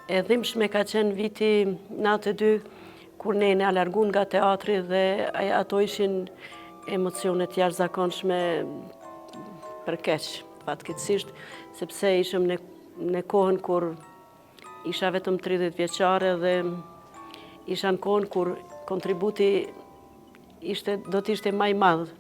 E dhimbshme ka qenë viti 92, kur ne alargun nga teatri dhe ato ishin emocionet jashtëzakonshme për keq, fatkeqësisht, sepse ishim në kohën kur isha vetëm 30 vjeçare dhe isha në kohën kur kontributi do t'ishte më i madh.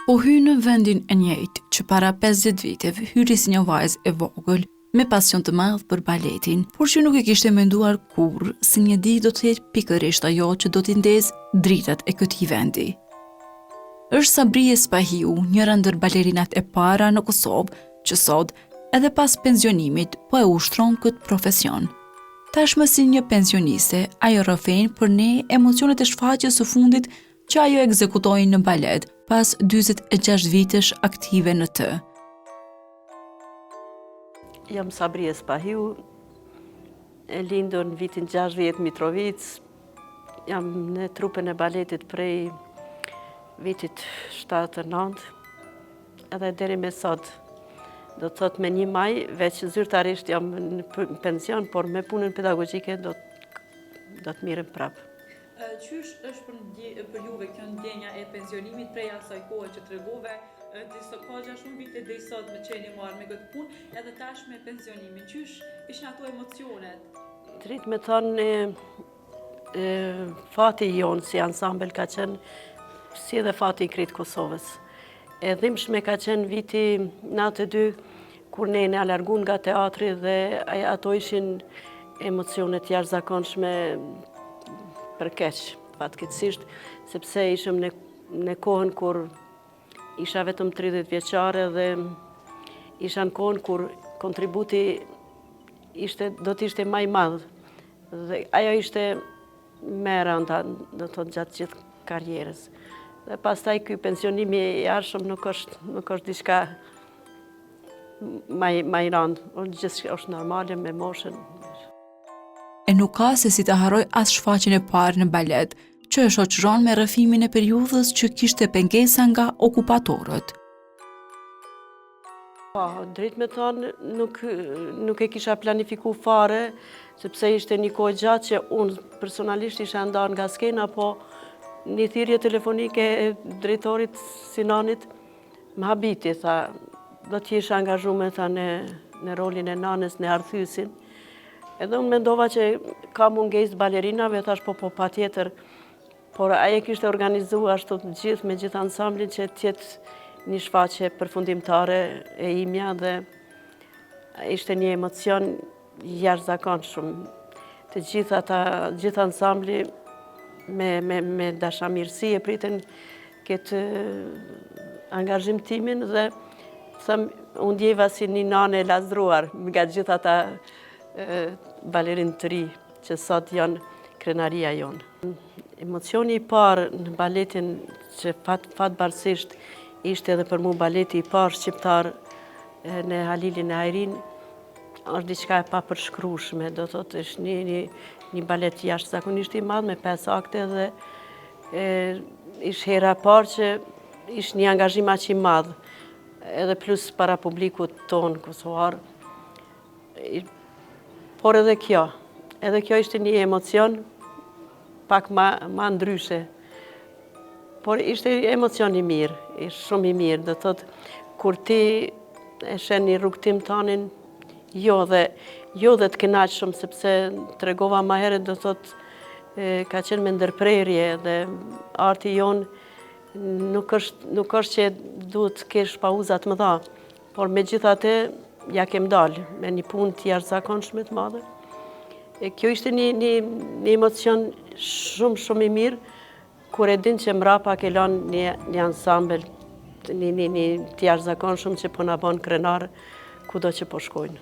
U hy në vendin e njëjtë që para 50 viteve hyri si një vajzë e vogël me pasion të madh për baletin, por që nuk e kishte menduar kurrë se një ditë do të jetë pikërisht ajo që do t'i ndezë dritat e këtij vendi. Është Sabrije Spahiu, njëra ndër balerinat e para në Kosovë, që sot, edhe pas pensionimit, po e ushtron këtë profesion. Tashmë si një pensioniste, ajo rrëfen për ne emocionet e shfaqjes së fundit që ajo ekzekutoi në balet pas 46 vitesh aktive në të. Jam Sabrije Spahiu, e lindur në vitin 60 Mitrovic. Jam në trupën e baletit prej vitit 79, edhe deri me sot. Do të thot me 1 maj, veç zyrtarisht jam në pension, por me punën pedagogjike do të mirëm prapë. Qysh është për juve kjo ndjenja e pensionimit prej asaj kohe që tregove, disa ka shumë vite deri sot me qeni marrë me këtë punë, edhe tash me pensionimin. Qysh ishin ato emocionet? Trit me thonë, fati jonë si ansambël ka qenë si edhe fati i krejt Kosovës. E dhimbshme ka qenë viti 92, kur ne alargun nga teatri dhe ato ishin emocionet jashtëzakonshme për keq, fatkeqësisht, sepse ishim në kohën kur isha vetëm 30 vjeçare dhe isha në kohën kur kontributi do t'ishte më i madh. Dhe ajo ishte më e rënda, do të thotë gjatë gjithë karrierës. Dhe pastaj ky pensionimi i jashtëm nuk është diçka më i rëndë, gjithçka është normale me moshën. E nuk ka se si të harroj as shfaqjen e parë në balet, që e shoqëron me rrëfimin e periudhës që kishte pengesa nga okupatorët. Drejt me thonë, nuk e kisha planifiku fare, sepse ishte një kohë gjatë që unë personalisht isha ndarë nga skena, po një thirrje telefonike e drejtorit Sinanit më habiti, tha, do t'jesh angazhume në rolin e nanës në Arthysin. Edhe unë mendova që ka mungesë balerinave, thash po patjetër, por ajo kishte organizuar ashtu gjithë me gjithë ansamblin që t'jetë një shfaqje përfundimtare e imja dhe ishte një emocion jashtëzakonshëm. Të gjithë ansambli me dashamirësi e pritën këtë angazhim timin dhe unë ndjeva si një nanë e lasdruar nga gjithë ata balerin të ri që sot janë krenaria jonë. Emocioni i parë në baletin që fatbarësisht ishte edhe për mu baleti i parë shqiptar në Halilin e Ajrin, është diçka e papërshkrueshme, do thotë është një balet jashtëzakonisht i madh me 5 akte dhe ishte hera e parë që ishte një angazhim aq i madh, edhe plus para publikut ton kosovar. Por edhe kjo ishte një emocion pak ma ndryshe. Por ishte emocion i mirë, ishte shumë i mirë. Do thotë, kur ti e shen një rrugtim tanin, jo dhe të kënaqshëm, sepse tregova më herët, do thotë, ka qenë me ndërprerje dhe arti jonë nuk është që duhet të kesh pauzat më dha, por megjithatë ja kem dalë me një punë të jashtëzakonshme të madhe. Kjo ishte një emocion shumë i mirë, kur e din që mrapa ke lanë një ansambël të jashtëzakonshëm që po na bën krenar kudo që po shkojnë.